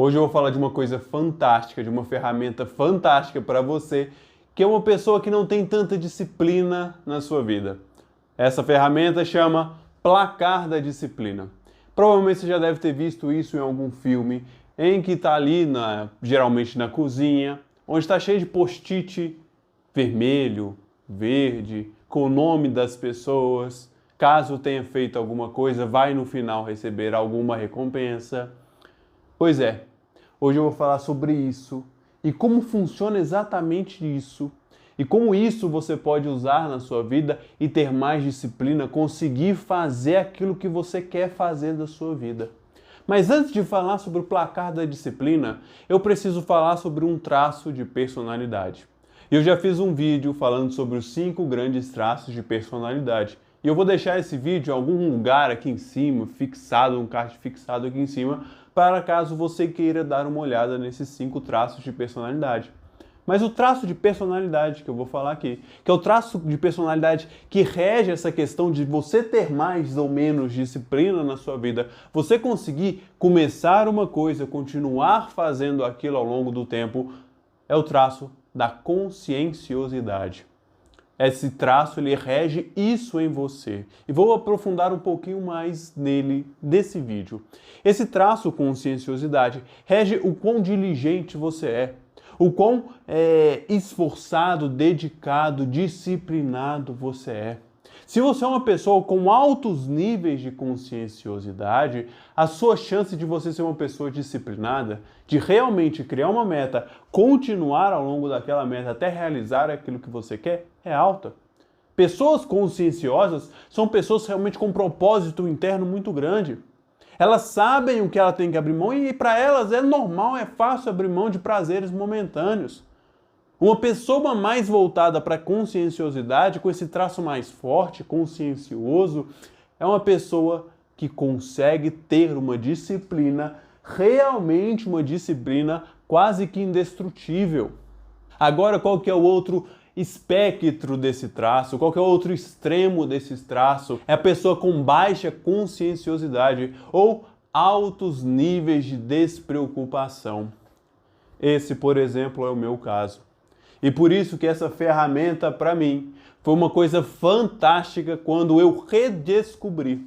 Hoje eu vou falar de uma coisa fantástica, de uma ferramenta fantástica para você, que é uma pessoa que não tem tanta disciplina na sua vida. Essa ferramenta chama Placar da Disciplina. Provavelmente você já deve ter visto isso em algum filme, em que está ali, geralmente na cozinha, onde está cheio de post-it vermelho, verde, com o nome das pessoas. Caso tenha feito alguma coisa, vai no final receber alguma recompensa. Pois é, hoje eu vou falar sobre isso e como funciona exatamente isso e como isso você pode usar na sua vida e ter mais disciplina, conseguir fazer aquilo que você quer fazer da sua vida. Mas antes de falar sobre o placar da disciplina, eu preciso falar sobre um traço de personalidade. Eu já fiz um vídeo falando sobre os 5 grandes traços de personalidade. E eu vou deixar esse vídeo em algum lugar aqui em cima, fixado, um card fixado aqui em cima, para caso você queira dar uma olhada nesses 5 traços de personalidade. Mas o traço de personalidade que eu vou falar aqui, que é o traço de personalidade que rege essa questão de você ter mais ou menos disciplina na sua vida, você conseguir começar uma coisa, continuar fazendo aquilo ao longo do tempo, é o traço da conscienciosidade. Esse traço, ele rege isso em você. E vou aprofundar um pouquinho mais nele, desse vídeo. Esse traço, conscienciosidade, rege o quão diligente você é, o quão esforçado, dedicado, disciplinado você é. Se você é uma pessoa com altos níveis de conscienciosidade, a sua chance de você ser uma pessoa disciplinada, de realmente criar uma meta, continuar ao longo daquela meta até realizar aquilo que você quer, é alta. Pessoas conscienciosas são pessoas realmente com um propósito interno muito grande. Elas sabem o que ela tem que abrir mão e para elas é normal, é fácil abrir mão de prazeres momentâneos. Uma pessoa mais voltada para a conscienciosidade, com esse traço mais forte, consciencioso, é uma pessoa que consegue ter uma disciplina, realmente uma disciplina quase que indestrutível. Agora, qual que é o outro espectro desse traço? Qual que é o outro extremo desse traço? É a pessoa com baixa conscienciosidade ou altos níveis de despreocupação. Esse, por exemplo, é o meu caso. E por isso que essa ferramenta, para mim, foi uma coisa fantástica quando eu redescobri.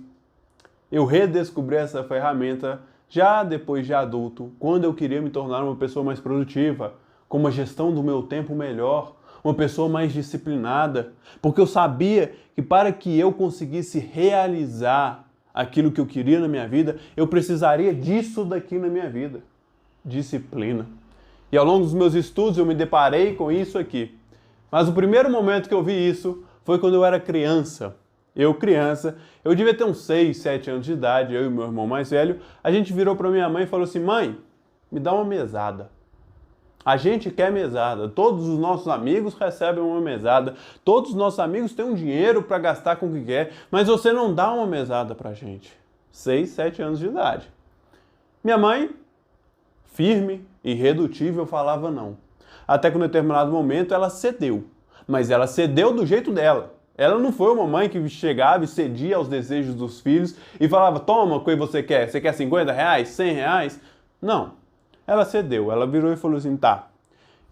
Eu redescobri essa ferramenta já depois de adulto, quando eu queria me tornar uma pessoa mais produtiva, com uma gestão do meu tempo melhor, uma pessoa mais disciplinada, porque eu sabia que para que eu conseguisse realizar aquilo que eu queria na minha vida, eu precisaria disso daqui na minha vida, disciplina. E ao longo dos meus estudos eu me deparei com isso aqui. Mas o primeiro momento que eu vi isso foi quando eu era criança. Eu devia ter uns 6, 7 anos de idade, eu e meu irmão mais velho, a gente virou para minha mãe e falou assim: mãe, me dá uma mesada. A gente quer mesada, todos os nossos amigos recebem uma mesada, todos os nossos amigos têm um dinheiro para gastar com o que quer, mas você não dá uma mesada para a gente. 6, 7 anos de idade. Minha mãe, firme, irredutível, falava não. Até que em um determinado momento ela cedeu. Mas ela cedeu do jeito dela. Ela não foi uma mãe que chegava e cedia aos desejos dos filhos e falava: toma, o que você quer? Você quer 50 reais? 100 reais? Não. Ela cedeu. Ela virou e falou assim: tá,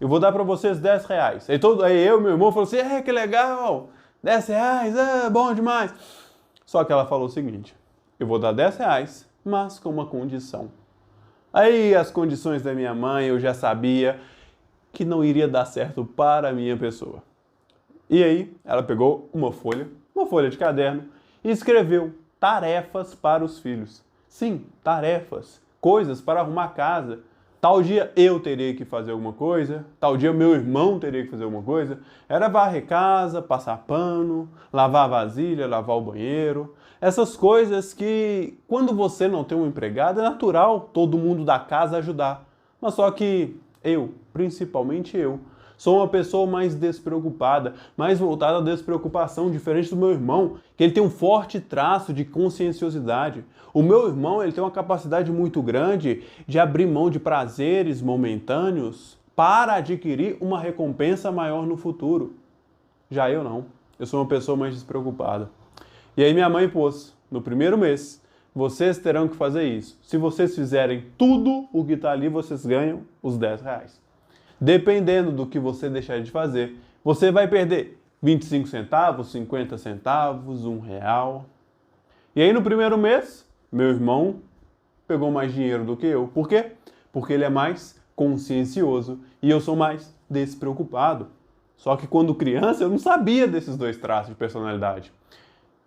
eu vou dar para vocês 10 reais. Aí eu e meu irmão falou assim: que legal, 10 reais, bom demais. Só que ela falou o seguinte: eu vou dar 10 reais, mas com uma condição. Aí as condições da minha mãe eu já sabia que não iria dar certo para a minha pessoa. E aí ela pegou uma folha de caderno e escreveu tarefas para os filhos. Sim, tarefas, coisas para arrumar casa. Tal dia eu teria que fazer alguma coisa, tal dia meu irmão teria que fazer alguma coisa. Era varrer casa, passar pano, lavar a vasilha, lavar o banheiro. Essas coisas que, quando você não tem um empregado, é natural todo mundo da casa ajudar. Mas só que eu, principalmente eu, sou uma pessoa mais despreocupada, mais voltada à despreocupação, diferente do meu irmão, que ele tem um forte traço de conscienciosidade. O meu irmão, ele tem uma capacidade muito grande de abrir mão de prazeres momentâneos para adquirir uma recompensa maior no futuro. Já eu não. Eu sou uma pessoa mais despreocupada. E aí minha mãe pôs, no primeiro mês, vocês terão que fazer isso. Se vocês fizerem tudo o que está ali, vocês ganham os R$10. Dependendo do que você deixar de fazer, você vai perder 25 centavos, 50 centavos, R$1. E aí no primeiro mês, meu irmão pegou mais dinheiro do que eu. Por quê? Porque ele é mais consciencioso e eu sou mais despreocupado. Só que quando criança eu não sabia desses dois traços de personalidade.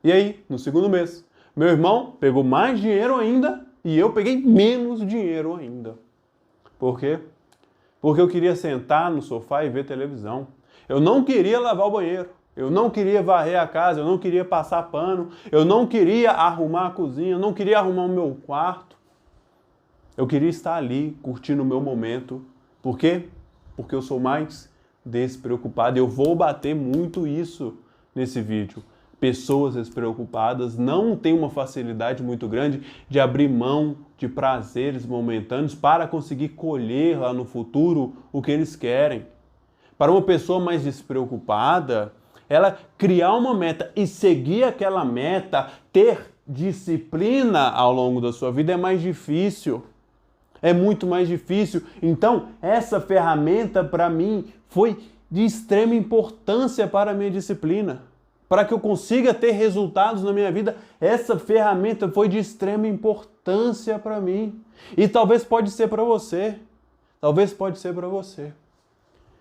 E aí, no segundo mês, meu irmão pegou mais dinheiro ainda e eu peguei menos dinheiro ainda. Por quê? Porque eu queria sentar no sofá e ver televisão. Eu não queria lavar o banheiro. Eu não queria varrer a casa, eu não queria passar pano, eu não queria arrumar a cozinha, eu não queria arrumar o meu quarto. Eu queria estar ali, curtindo o meu momento. Por quê? Porque eu sou mais despreocupado. Eu vou bater muito isso nesse vídeo. Pessoas despreocupadas não têm uma facilidade muito grande de abrir mão de prazeres momentâneos para conseguir colher lá no futuro o que eles querem. Para uma pessoa mais despreocupada, ela criar uma meta e seguir aquela meta, ter disciplina ao longo da sua vida é mais difícil. É muito mais difícil. Então, essa ferramenta para mim foi de extrema importância para a minha disciplina. Para que eu consiga ter resultados na minha vida, essa ferramenta foi de extrema importância para mim. E talvez pode ser para você. Talvez pode ser para você.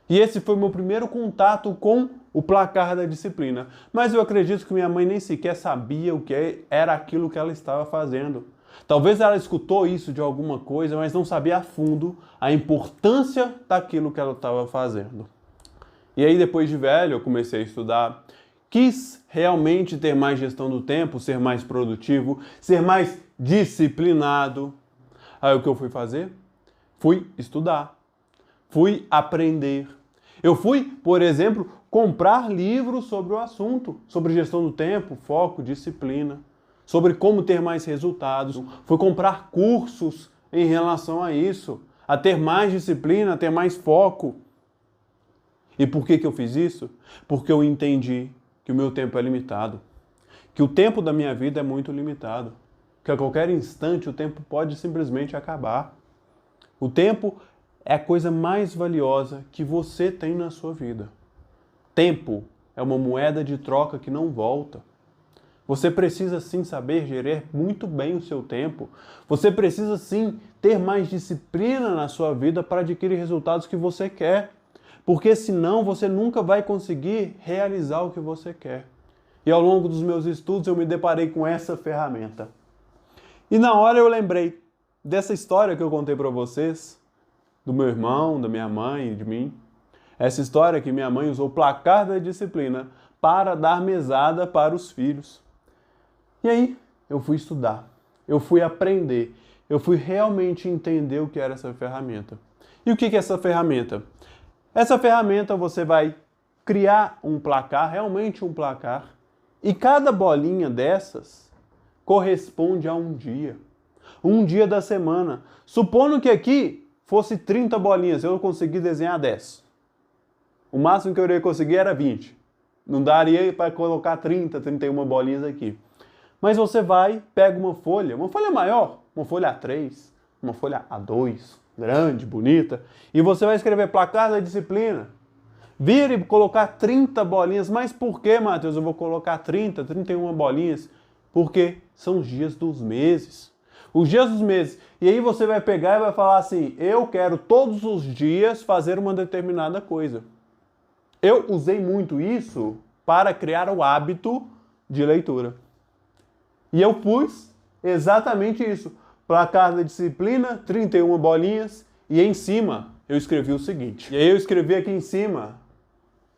E esse foi o meu primeiro contato com o placar da disciplina. Mas eu acredito que minha mãe nem sequer sabia o que era aquilo que ela estava fazendo. Talvez ela escutou isso de alguma coisa, mas não sabia a fundo a importância daquilo que ela estava fazendo. E aí, depois de velho, eu comecei a estudar. Quis realmente ter mais gestão do tempo, ser mais produtivo, ser mais disciplinado. Aí o que eu fui fazer? Fui estudar. Fui aprender. Eu fui, por exemplo, comprar livros sobre o assunto, sobre gestão do tempo, foco, disciplina, sobre como ter mais resultados. Fui comprar cursos em relação a isso, a ter mais disciplina, a ter mais foco. E por que eu fiz isso? Porque eu entendi que o meu tempo é limitado, que o tempo da minha vida é muito limitado, que a qualquer instante o tempo pode simplesmente acabar. O tempo é a coisa mais valiosa que você tem na sua vida. Tempo é uma moeda de troca que não volta. Você precisa sim saber gerir muito bem o seu tempo. Você precisa sim ter mais disciplina na sua vida para adquirir resultados que você quer. Porque senão você nunca vai conseguir realizar o que você quer. E ao longo dos meus estudos eu me deparei com essa ferramenta. E na hora eu lembrei dessa história que eu contei para vocês, do meu irmão, da minha mãe e de mim. Essa história que minha mãe usou o placar da disciplina para dar mesada para os filhos. E aí eu fui estudar, eu fui aprender, eu fui realmente entender o que era essa ferramenta. E o que é essa ferramenta? Essa ferramenta você vai criar um placar, realmente um placar, e cada bolinha dessas corresponde a um dia da semana. Supondo que aqui fosse 30 bolinhas, eu consegui desenhar 10. O máximo que eu iria conseguir era 20. Não daria para colocar 30, 31 bolinhas aqui. Mas você vai, pega uma folha maior, uma folha A3, uma folha A2, grande, bonita, e você vai escrever placar da disciplina. Vira e colocar 30 bolinhas. Mas por que, Matheus, eu vou colocar 30, 31 bolinhas? Porque são os dias dos meses. Os dias dos meses. E aí você vai pegar e vai falar assim, eu quero todos os dias fazer uma determinada coisa. Eu usei muito isso para criar o hábito de leitura. E eu pus exatamente isso. Placar da disciplina, 31 bolinhas, e em cima eu escrevi o seguinte. E aí eu escrevi aqui em cima,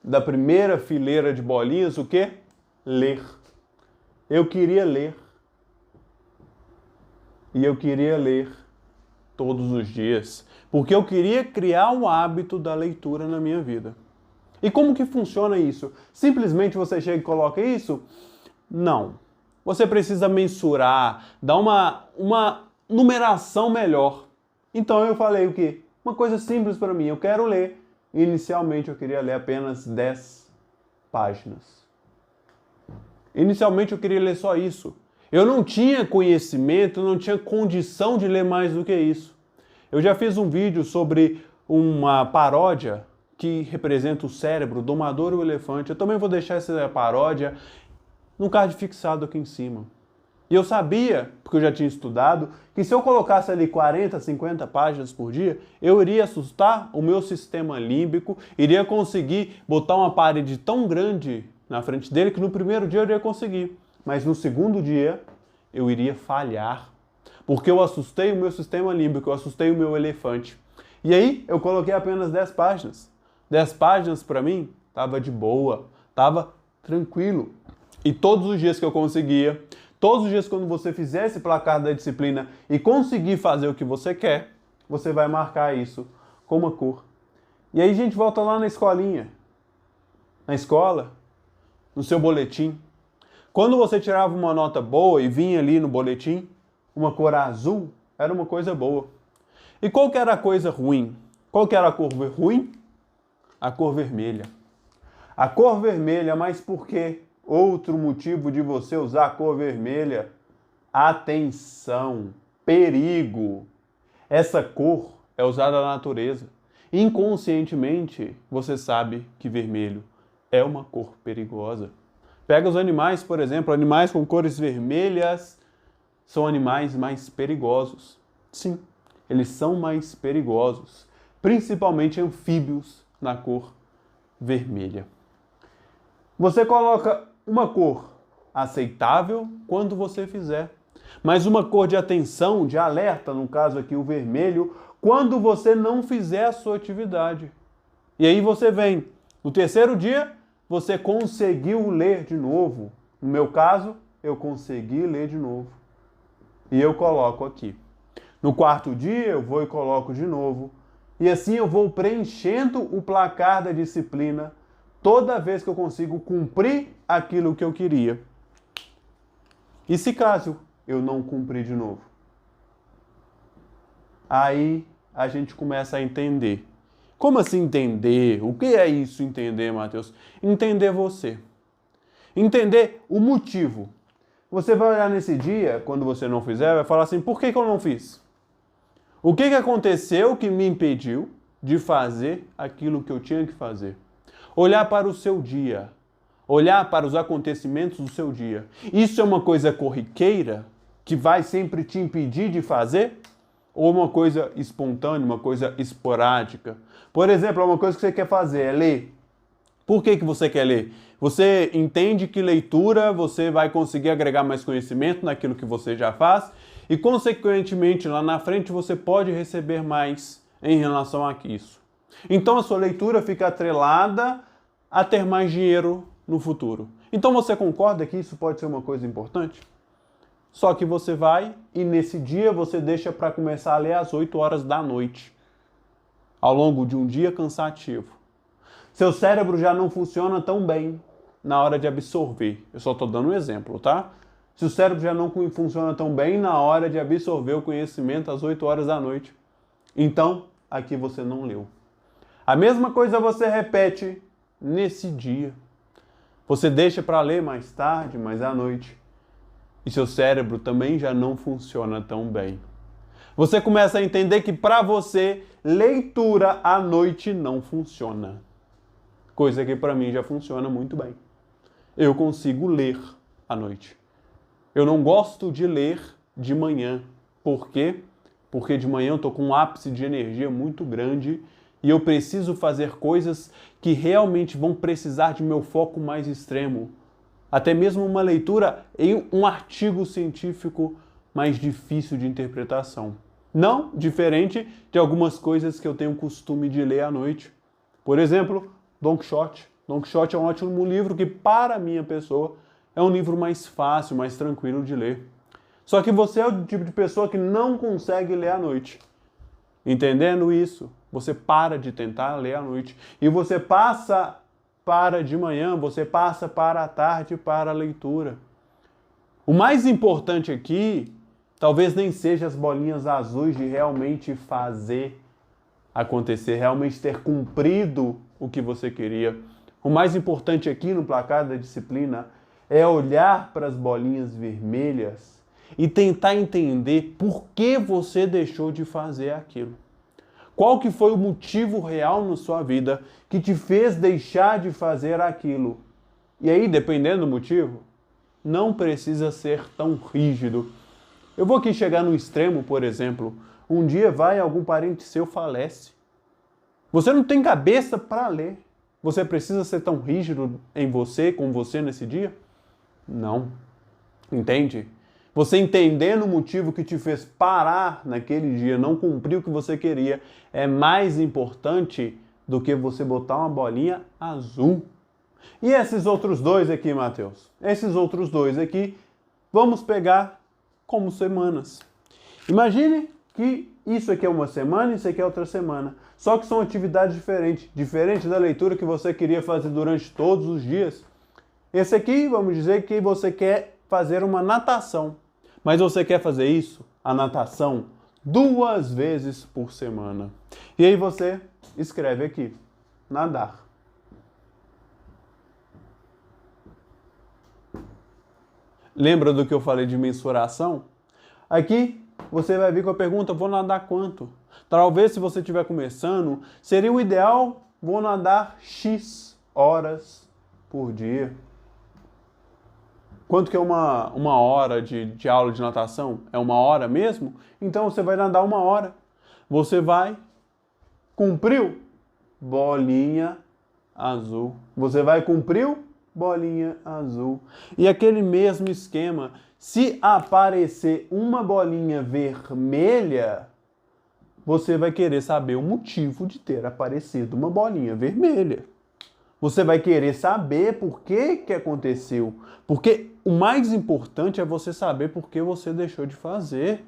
da primeira fileira de bolinhas, o quê? Ler. Eu queria ler. E eu queria ler todos os dias. Porque eu queria criar o hábito da leitura na minha vida. E como que funciona isso? Simplesmente você chega e coloca isso? Não. Você precisa mensurar, dar uma numeração melhor. Então eu falei o quê? Uma coisa simples para mim, eu quero ler. Inicialmente eu queria ler apenas 10 páginas. Inicialmente eu queria ler só isso. Eu não tinha conhecimento, não tinha condição de ler mais do que isso. Eu já fiz um vídeo sobre uma paródia que representa o cérebro, o domador e o elefante. Eu também vou deixar essa paródia num card fixado aqui em cima. E eu sabia, porque eu já tinha estudado, que se eu colocasse ali 40, 50 páginas por dia, eu iria assustar o meu sistema límbico, iria conseguir botar uma parede tão grande na frente dele que no primeiro dia eu iria conseguir. Mas no segundo dia eu iria falhar, porque eu assustei o meu sistema límbico, eu assustei o meu elefante. E aí eu coloquei apenas 10 páginas. 10 páginas para mim estava de boa, estava tranquilo. E todos os dias que eu conseguia, todos os dias quando você fizer esse placar da disciplina e conseguir fazer o que você quer, você vai marcar isso com uma cor. E aí a gente volta lá na escolinha. Na escola, no seu boletim. Quando você tirava uma nota boa e vinha ali no boletim, uma cor azul, era uma coisa boa. E qual que era a coisa ruim? Qual que era a cor ruim? A cor vermelha. A cor vermelha, mas por quê? Outro motivo de você usar a cor vermelha: atenção, perigo. Essa cor é usada na natureza. Inconscientemente, você sabe que vermelho é uma cor perigosa. Pega os animais, por exemplo, animais com cores vermelhas são animais mais perigosos. Sim, eles são mais perigosos, principalmente anfíbios na cor vermelha. Você coloca uma cor aceitável quando você fizer, mas uma cor de atenção, de alerta, no caso aqui o vermelho, quando você não fizer a sua atividade. E aí você vem, no terceiro dia, você conseguiu ler de novo. No meu caso, eu consegui ler de novo. E eu coloco aqui. No quarto dia, eu vou e coloco de novo. E assim eu vou preenchendo o placar da disciplina toda vez que eu consigo cumprir aquilo que eu queria. E se caso eu não cumprir de novo? Aí a gente começa a entender. Como assim entender? O que é isso entender, Matheus? Entender você. Entender o motivo. Você vai olhar nesse dia, quando você não fizer, vai falar assim: por que eu não fiz? O que aconteceu que me impediu de fazer aquilo que eu tinha que fazer? Olhar para o seu dia. Olhar para os acontecimentos do seu dia. Isso é uma coisa corriqueira que vai sempre te impedir de fazer? Ou uma coisa espontânea, uma coisa esporádica? Por exemplo, uma coisa que você quer fazer é ler. Por que você quer ler? Você entende que leitura você vai conseguir agregar mais conhecimento naquilo que você já faz e, consequentemente, lá na frente você pode receber mais em relação a isso. Então a sua leitura fica atrelada a ter mais dinheiro no futuro. Então você concorda que isso pode ser uma coisa importante? Só que você vai e nesse dia você deixa para começar a ler às 8 horas da noite, ao longo de um dia cansativo. Seu cérebro já não funciona tão bem na hora de absorver. Eu só estou dando um exemplo, tá? Se o cérebro já não funciona tão bem na hora de absorver o conhecimento às 8 horas da noite, então aqui você não leu. A mesma coisa você repete nesse dia. Você deixa para ler mais tarde, mais à noite. E seu cérebro também já não funciona tão bem. Você começa a entender que para você, leitura à noite não funciona. Coisa que para mim já funciona muito bem. Eu consigo ler à noite. Eu não gosto de ler de manhã. Por quê? Porque de manhã eu estou com um ápice de energia muito grande e eu preciso fazer coisas que realmente vão precisar de meu foco mais extremo. Até mesmo uma leitura em um artigo científico mais difícil de interpretação. Não diferente de algumas coisas que eu tenho costume de ler à noite. Por exemplo, Don Quixote. Don Quixote é um ótimo livro que, para a minha pessoa, é um livro mais fácil, mais tranquilo de ler. Só que você é o tipo de pessoa que não consegue ler à noite. Entendendo isso, você para de tentar ler à noite. E você passa para de manhã, você passa para a tarde para a leitura. O mais importante aqui, talvez nem seja as bolinhas azuis de realmente fazer acontecer, realmente ter cumprido o que você queria. O mais importante aqui no placar da disciplina é olhar para as bolinhas vermelhas e tentar entender por que você deixou de fazer aquilo. Qual que foi o motivo real na sua vida que te fez deixar de fazer aquilo? E aí, dependendo do motivo, não precisa ser tão rígido. Eu vou aqui chegar no extremo, por exemplo. Um dia algum parente seu falece. Você não tem cabeça para ler. Você precisa ser tão rígido com você nesse dia? Não. Entende? Você entendendo o motivo que te fez parar naquele dia, não cumprir o que você queria, é mais importante do que você botar uma bolinha azul. E esses outros dois aqui, Matheus? Esses outros dois aqui, vamos pegar como semanas. Imagine que isso aqui é uma semana e isso aqui é outra semana. Só que são atividades diferentes. Diferente da leitura que você queria fazer durante todos os dias. Esse aqui, vamos dizer que você quer fazer uma natação. Mas você quer fazer isso, a natação, 2 vezes por semana. E aí você escreve aqui, nadar. Lembra do que eu falei de mensuração? Aqui você vai vir com a pergunta, vou nadar quanto? Talvez se você estiver começando, seria o ideal, vou nadar X horas por dia. Quanto que é uma hora de aula de natação? É 1 hora mesmo? Então você vai nadar 1 hora. Você vai, cumpriu? Bolinha azul. Você vai, cumpriu? Bolinha azul. E aquele mesmo esquema, se aparecer uma bolinha vermelha, você vai querer saber o motivo de ter aparecido uma bolinha vermelha. Você vai querer saber por que aconteceu. Porque o mais importante é você saber por que você deixou de fazer.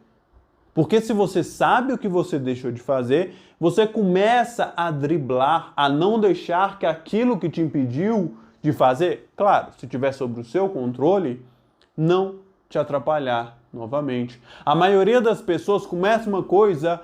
Porque se você sabe o que você deixou de fazer, você começa a driblar, a não deixar que aquilo que te impediu de fazer, claro, se tiver sob o seu controle, não te atrapalhar novamente. A maioria das pessoas começa uma coisa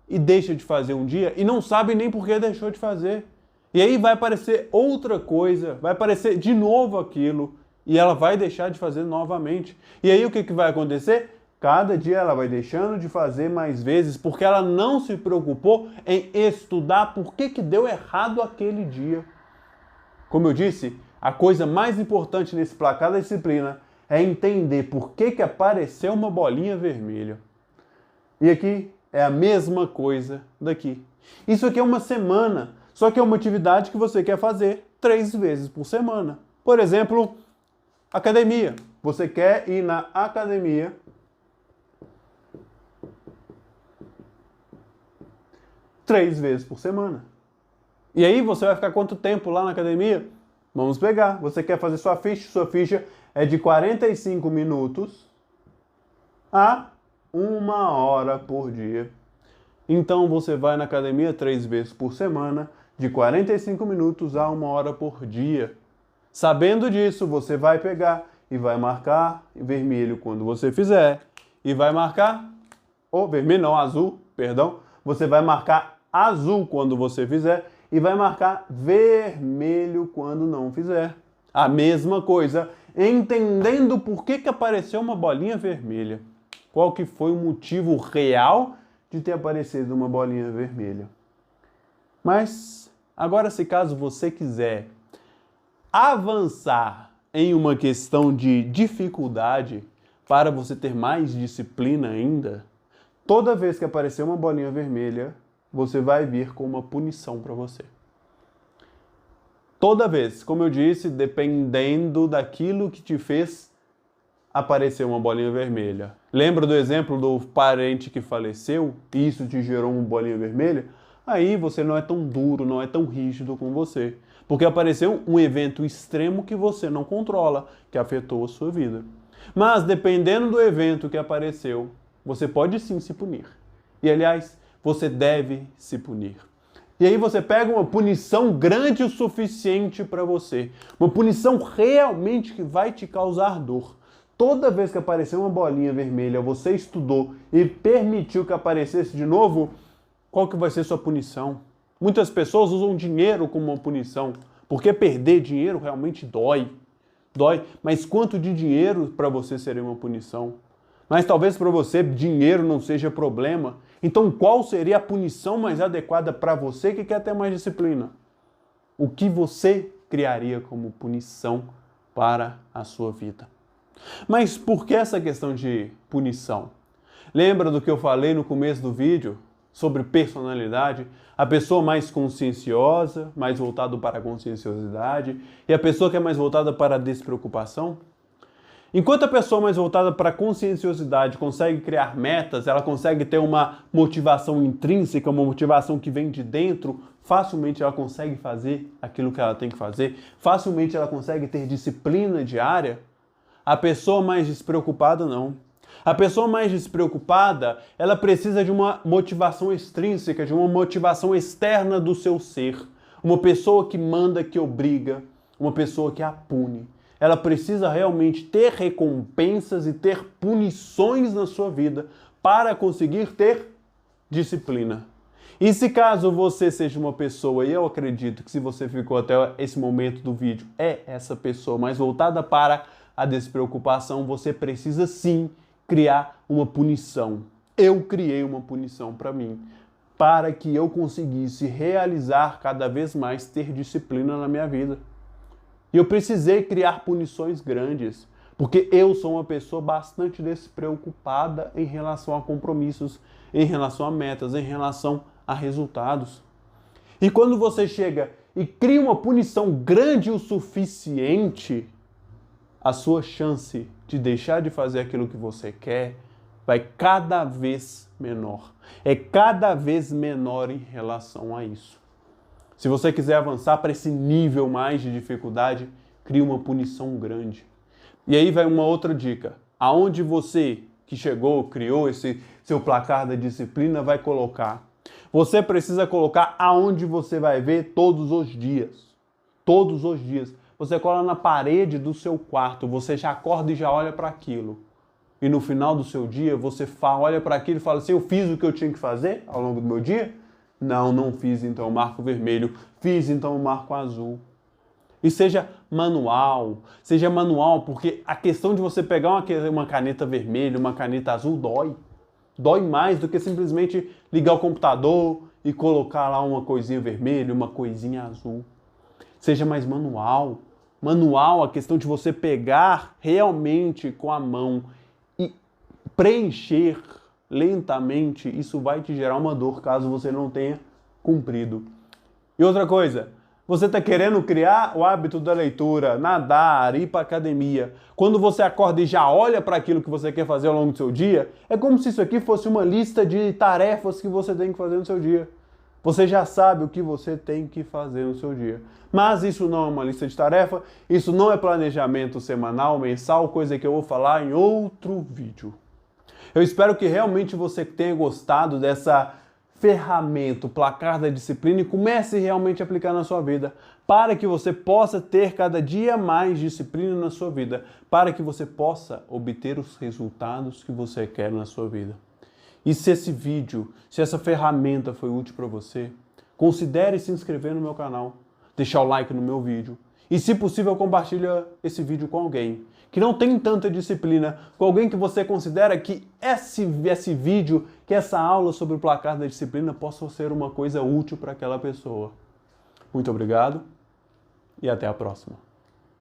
e deixa de fazer um dia e não sabe nem por que deixou de fazer. E aí vai aparecer outra coisa, vai aparecer de novo aquilo e ela vai deixar de fazer novamente. E aí o que vai acontecer? Cada dia ela vai deixando de fazer mais vezes porque ela não se preocupou em estudar por que deu errado aquele dia. Como eu disse, a coisa mais importante nesse placar da disciplina é entender por que apareceu uma bolinha vermelha. E aqui é a mesma coisa daqui. Isso aqui é uma semana, só que é uma atividade que você quer fazer 3 vezes por semana. Por exemplo, academia. Você quer ir na academia 3 vezes por semana. E aí você vai ficar quanto tempo lá na academia? Vamos pegar. Você quer fazer sua ficha é de 45 minutos a 1 hora por dia. Então você vai na academia 3 vezes por semana, de 45 minutos a 1 hora por dia. Sabendo disso, você vai pegar e vai marcar em vermelho quando você fizer. E vai marcar, vermelho não, azul, perdão. Você vai marcar azul quando você fizer e vai marcar vermelho quando não fizer. A mesma coisa, entendendo por que apareceu uma bolinha vermelha. Qual que foi o motivo real de ter aparecido uma bolinha vermelha. Mas, agora se caso você quiser avançar em uma questão de dificuldade para você ter mais disciplina ainda, toda vez que aparecer uma bolinha vermelha, você vai vir com uma punição para você. Toda vez, como eu disse, dependendo daquilo que te fez aparecer uma bolinha vermelha. Lembra do exemplo do parente que faleceu e isso te gerou uma bolinha vermelha? Aí você não é tão duro, não é tão rígido com você. Porque apareceu um evento extremo que você não controla, que afetou a sua vida. Mas dependendo do evento que apareceu, você pode sim se punir. E aliás, você deve se punir. E aí você pega uma punição grande o suficiente para você. Uma punição realmente que vai te causar dor. Toda vez que aparecer uma bolinha vermelha, você estudou e permitiu que aparecesse de novo, qual que vai ser sua punição? Muitas pessoas usam dinheiro como uma punição, porque perder dinheiro realmente dói. Dói. Mas quanto de dinheiro para você seria uma punição? Mas talvez para você dinheiro não seja problema. Então qual seria a punição mais adequada para você que quer ter mais disciplina? O que você criaria como punição para a sua vida? Mas por que essa questão de punição? Lembra do que eu falei no começo do vídeo sobre personalidade? A pessoa mais conscienciosa, mais voltada para a conscienciosidade, e a pessoa que é mais voltada para a despreocupação? Enquanto a pessoa mais voltada para a conscienciosidade consegue criar metas, ela consegue ter uma motivação intrínseca, uma motivação que vem de dentro, facilmente ela consegue fazer aquilo que ela tem que fazer, facilmente ela consegue ter disciplina diária. A pessoa mais despreocupada não. A pessoa mais despreocupada, ela precisa de uma motivação extrínseca, de uma motivação externa do seu ser. Uma pessoa que manda, que obriga, uma pessoa que a pune. Ela precisa realmente ter recompensas e ter punições na sua vida para conseguir ter disciplina. E se caso você seja uma pessoa, e eu acredito que se você ficou até esse momento do vídeo, é essa pessoa mais voltada para a despreocupação, você precisa sim criar uma punição. Eu criei uma punição para mim, para que eu conseguisse realizar cada vez mais, ter disciplina na minha vida. E eu precisei criar punições grandes, porque eu sou uma pessoa bastante despreocupada em relação a compromissos, em relação a metas, em relação a resultados. E quando você chega e cria uma punição grande o suficiente, a sua chance de deixar de fazer aquilo que você quer vai cada vez menor. É cada vez menor em relação a isso. Se você quiser avançar para esse nível mais de dificuldade, crie uma punição grande. E aí vai uma outra dica. Aonde você que chegou, criou esse seu placar da disciplina, vai colocar? Você precisa colocar aonde você vai ver todos os dias. Todos os dias. Você cola na parede do seu quarto, você já acorda e já olha para aquilo. E no final do seu dia, você olha para aquilo e fala assim, eu fiz o que eu tinha que fazer ao longo do meu dia? Não, não fiz, então eu marco vermelho. Fiz, então eu marco azul. E seja manual, porque a questão de você pegar uma caneta vermelha, uma caneta azul, dói. Dói mais do que simplesmente ligar o computador e colocar lá uma coisinha vermelha, uma coisinha azul. Seja mais manual. Manual, a questão de você pegar realmente com a mão e preencher lentamente, isso vai te gerar uma dor caso você não tenha cumprido. E outra coisa, você está querendo criar o hábito da leitura, nadar, ir para academia. Quando você acorda e já olha para aquilo que você quer fazer ao longo do seu dia, é como se isso aqui fosse uma lista de tarefas que você tem que fazer no seu dia. Você já sabe o que você tem que fazer no seu dia. Mas isso não é uma lista de tarefa, isso não é planejamento semanal, mensal, coisa que eu vou falar em outro vídeo. Eu espero que realmente você tenha gostado dessa ferramenta, o placar da disciplina, e comece realmente a aplicar na sua vida, para que você possa ter cada dia mais disciplina na sua vida, para que você possa obter os resultados que você quer na sua vida. E se esse vídeo, se essa ferramenta foi útil para você, considere se inscrever no meu canal, deixar o like no meu vídeo e, se possível, compartilha esse vídeo com alguém que não tem tanta disciplina, com alguém que você considera que esse vídeo, que essa aula sobre o placar da disciplina possa ser uma coisa útil para aquela pessoa. Muito obrigado e até a próxima.